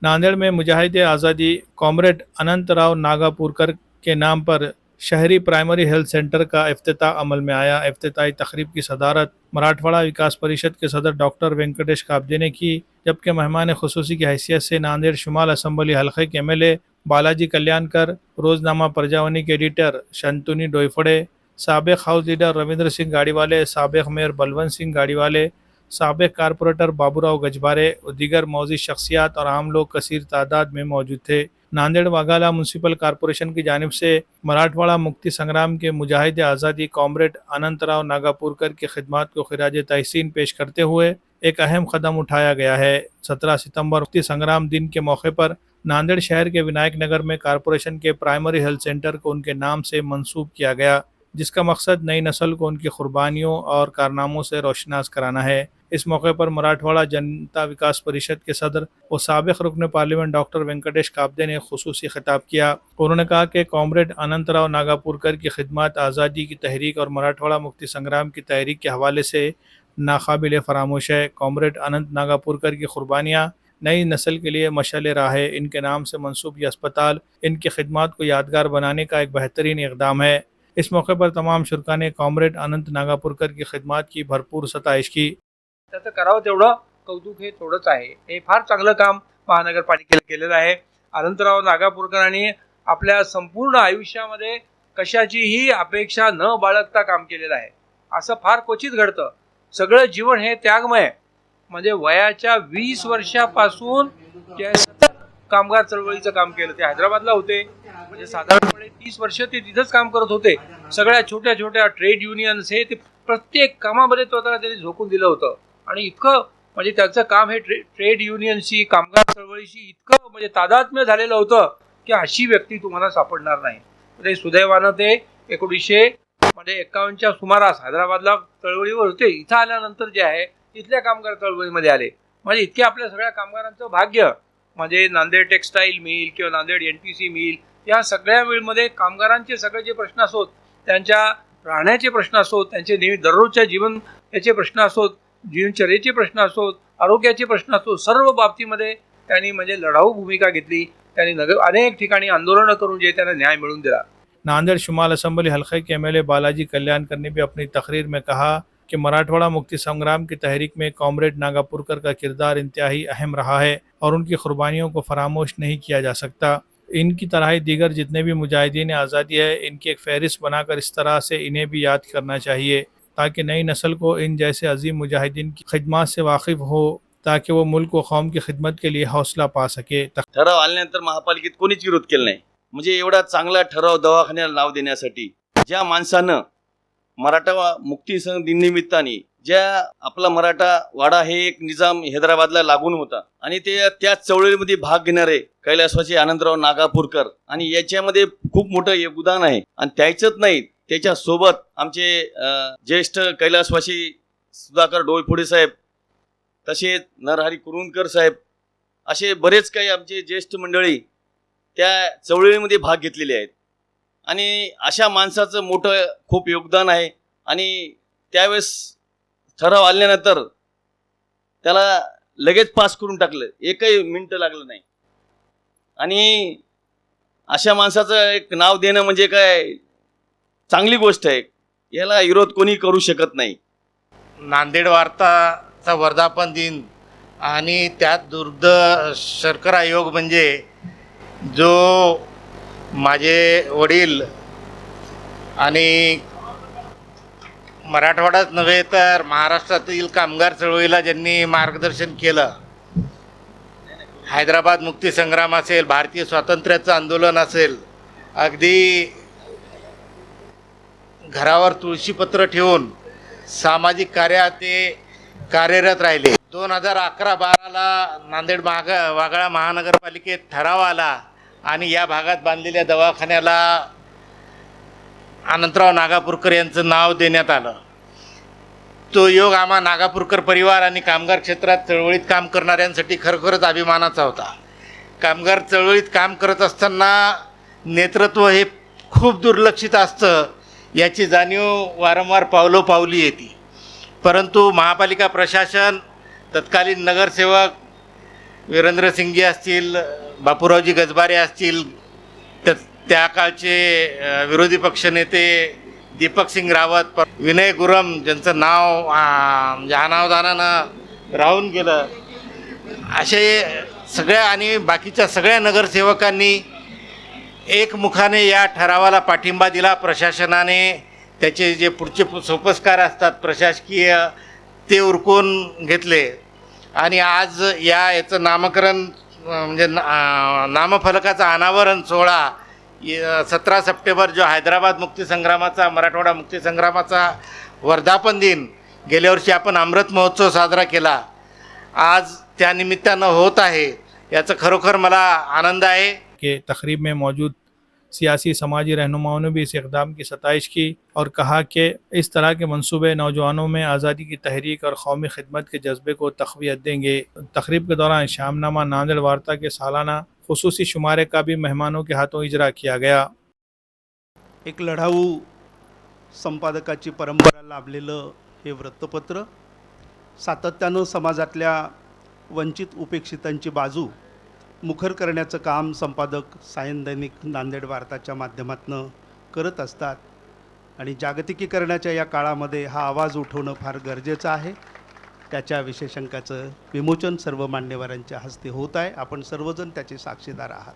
नांदेड़ में मुजाहिद आज़ादी कॉमरेड अनंतराव नागापुरकर के नाम पर शहरी प्राइमरी हेल्थ सेंटर का इफ्तिताह अमल में आया। इफ्तिताही तकरीब की सदारत मराठवाड़ा विकास परिषद के सदर डॉक्टर वेंकटेश काब्दे ने की, जबकि मेहमान खुसूसी की हैसियत से नांदेड़ शुमाल असम्बली हल्के के एमएलए बालाजी कल्याणकर, रोजनामा प्रजावानी के एडिटर शंतुनी डोईफड़े, साबिक हाउस लीडर रविंद्र सिंह गाड़ीवाले, साबिक मेयर बलवंत सिंह गाड़ीवाले, साबिक कारपोरेटर बाबूराव गजबारे और दीगर मौजूद शख्सियात और आम लोग कसीर तादाद में मौजूद थे। नांदेड़ वाघाला म्यूनसिपल कॉरपोरेशन की जानिब से मराठवाड़ा मुक्ति संग्राम के मुजाहिद आज़ादी कॉमरेड अनंतराव नागापुरकर की खिदमत को खिराज तहसीन पेश करते हुए एक अहम कदम उठाया गया है। 17 सितंबर मुक्ति संग्राम दिन के मौके पर नांदेड़ शहर के विनायक नगर में कॉरपोरेशन के प्राइमरी हेल्थ सेंटर को उनके नाम से मंसूब किया गया, जिसका मकसद नई नस्ल को उनकी कुर्बानियों और कारनामों से रोशनास कराना है। इस मौके पर मराठवाड़ा जनता विकास परिषद के सदर और साबिक रुकन पार्लियामेंट डॉक्टर वेंकटेश काब्दे ने खुसूसी खिताब किया। उन्होंने कहा कि कॉमरेड अनंतराव नागापुरकर की खिदमत आज़ादी की तहरीक और मराठवाड़ा मुक्ति संग्राम की तहरीक के हवाले से नाकाबिल फरामोश है। कॉमरेड अनंत नागापुरकर की कुर्बानियाँ नई नस्ल के लिए मशाल राह है। इनके नाम से मंसूब ये अस्पताल इनकी खिदमत को यादगार बनाने का एक बेहतरीन इकदाम है। इस मौके पर तमाम शुरा ने कॉमरेड अनंत नागापुरकर की खिदमत की भरपूर सताइश की। त्याचं करावं तेवढं कौतुक हे थोडंच आहे। हे फार चांगलं काम महानगरपालिकेने केलेलं आहे। अनंतराव नागापूरकरांनी आपल्या संपूर्ण आयुष्यामध्ये कशाचीही अपेक्षा न बाळगता काम केलेलं आहे। असं फार क्वचित घडतं। सगळं जीवन हे त्यागमय, म्हणजे वयाच्या 20 वर्षापासून ते कामगार चळवळीचं काम केलं। ते हैदराबादला होते, म्हणजे साधारणपणे 30 वर्ष ते तिथंच काम करत होते। सगळ्या छोट्या छोट्या ट्रेड युनियन्स हे ते प्रत्येक कामामध्ये स्वतःला त्यांनी झोकून दिलं होतं आणि इतकं म्हणजे त्याचं काम हे ट्रेड युनियनशी कामगार चळवळीशी इतकं म्हणजे तादात्म्य झालेलं होतं की अशी व्यक्ती तुम्हाला सापडणार नाही। म्हणजे सुदैवानं ते 1951च्या सुमारास हैदराबादला चळवळीवर होते। इथं आल्यानंतर जे आहे इथल्या कामगार चळवळीमध्ये आले। म्हणजे इतके आपल्या सगळ्या कामगारांचं भाग्य, म्हणजे नांदेड टेक्सटाईल मिल किंवा नांदेड एनटीसी मिल या सगळ्या मिलमध्ये कामगारांचे सगळे जे प्रश्न असोत, त्यांच्या राहण्याचे प्रश्न असोत, त्यांचे दररोजच्या जीवन याचे प्रश्न असोत, जीवनचर्येचे प्रश्न असोत, आरोग्याचे प्रश्न असोत, सर्व बाबतीमध्ये त्यांनी म्हणजे लढाऊ भूमिका घेतली। त्यांनी अनेक ठिकाणी आंदोलनं करून जे त्यांना न्याय मिळवून दिला। नांदेड़ शुमाल असम्बली हल्के के एमएलए बालाजी कल्याणकर ने भी अपनी तकरीर में कहा कि मराठवाड़ा मुक्ति संग्राम की तहरीक में कॉमरेड नागापुरकर का किरदार इंतहाई अहम रहा है और उनकी कुर्बानियों को फरामोश नहीं किया जा सकता। इनकी तरह ही दीगर जितने भी मुजाहिदीन आज़ादी है, इनकी एक फहरिस्त बनाकर इस तरह से इन्हें भी याद करना चाहिए ताकि नई नस्ल को इन जैसे अजीम मुजाहिदीन की खिदमत से वाकिफ हो, ताकि वो मुल्क व कौम की खिदमत के लिए हौसला पा सके। ठराव आल्यानंतर महापालिकेत कोणीच विरोध केला नाही। म्हणजे एवढा चांगला ठराव दवाखान्याला नाव देण्यासाठी ज्या माणसानं मराठा मुक्ती दिननिमित्ताने ज्या आपला मराठा वाडा हे एक निजाम हैदराबादला लागून होता आणि ते त्या चळवळीमध्ये भाग घेणारे कैलासवासी अनंतराव नागापूरकर आणि याच्यामध्ये खूप मोठं योगदान आहे। आणि त्याचंच नाही, त्याच्या सोबत आमचे ज्येष्ठ कैलासवासी सुधाकर डोईफोडे साहेब, तसेच नरहरी कुरुंदकर साहेब, असे बरेच काही आमचे ज्येष्ठ मंडळी त्या चळवळीमध्ये भाग घेतलेले आहेत। आणि अशा माणसाचं मोठं खूप योगदान आहे। आणि त्यावेळेस ठराव आल्यानंतर त्याला लगेच पास करून टाकलं, एकही मिनिट लागलं नाही। आणि अशा माणसाचं एक नाव देणं म्हणजे काय चांगली गोष्ट आहे, याला विरोध कोणी करू शकत नाही। नांदेड वार्ताचा वर्धापन दिन आणि त्यात दुर्द शर्करा योग म्हणजे जो माझे वडील आणि मराठवाडाच नव्हे तर महाराष्ट्रातील कामगार चळवळीला ज्यांनी मार्गदर्शन केलं, हैदराबाद मुक्ती संग्राम असेल, भारतीय स्वातंत्र्याचं आंदोलन असेल, अगदी घरावर तुळशीपत्र ठेवून सामाजिक कार्यात ते कार्यरत राहिले। 2011-12ला नांदेड वाघाळा महानगरपालिकेत ठराव आला आणि या भागात बांधलेल्या दवाखान्याला अनंतराव नागापूरकर यांचं नाव देण्यात आलं। तो योग आम्हा नागापूरकर परिवार आणि कामगार क्षेत्रात चळवळीत काम करणाऱ्यांसाठी खरोखरच अभिमानाचा होता। कामगार चळवळीत काम करत असताना नेतृत्व हे खूप दुर्लक्षित असतं, याची जाणीव वारंवार पावलोपावली येते। परंतु महापालिका प्रशासन, तत्कालीन नगरसेवक वीरेंद्रसिंगजी असतील, बापूरावजी गजबारे असतील, त्या काळचे विरोधी पक्षनेते दीपक सिंग रावत, विनय गुरम ज्यांचं नाव म्हणजे अनावधानानं राहून गेलं, असे सगळ्या आणि बाकीच्या सगळ्या नगरसेवकांनी एकमुखाने या ठरावाला पाठिंबा दिला. प्रशासनाने त्याचे जे पुढचे सोपस्कार असतात प्रशासकीय ते उरकून घेतले आणि आज याचं नामकरण म्हणजे नामफलकाचा अनावरण सोहळा 17 सप्टेंबर जो हैदराबाद मुक्तीसंग्रामाचा मराठवाडा मुक्तीसंग्रामाचा वर्धापन दिन, गेल्या वर्षी आपण अमृत महोत्सव साजरा केला, आज त्या निमित्तानं होत आहे, याचा खरोखर मला आनंद आहे. कि तकरीब में मौजूद सियासी समाजी रहनुमाओं ने भी इस इक़दाम की सताइश की और कहा कि इस तरह के मंसूबे नौजवानों में आज़ादी की तहरीक और कौमी खिदमत के जज्बे को तक़वियत देंगे. तकरीब के दौरान शामनामा नांदेड़ वार्ता के सालाना खुसूसी शुमारे का भी मेहमानों के हाथों इजरा किया गया. एक लढाऊ संपादकाची परंपरा लाभलेलं हे वृत्तपत्र सातत्यानं समाजातल्या वंचित उपेक्षितांची बाजू मुखर करण्याचं काम संपादक सायन दैनिक नांदेड वार्ताच्या माध्यमातून करत असतात आणि जागतिकीकरणाच्या या काळामध्ये हा आवाज उठवणं फार गरजेचं आहे. त्याच्या विशेषांकाचं विमोचन सर्व मान्यवरांच्या हस्ते होत आहे. आपण सर्वजण त्याचे साक्षीदार आहात.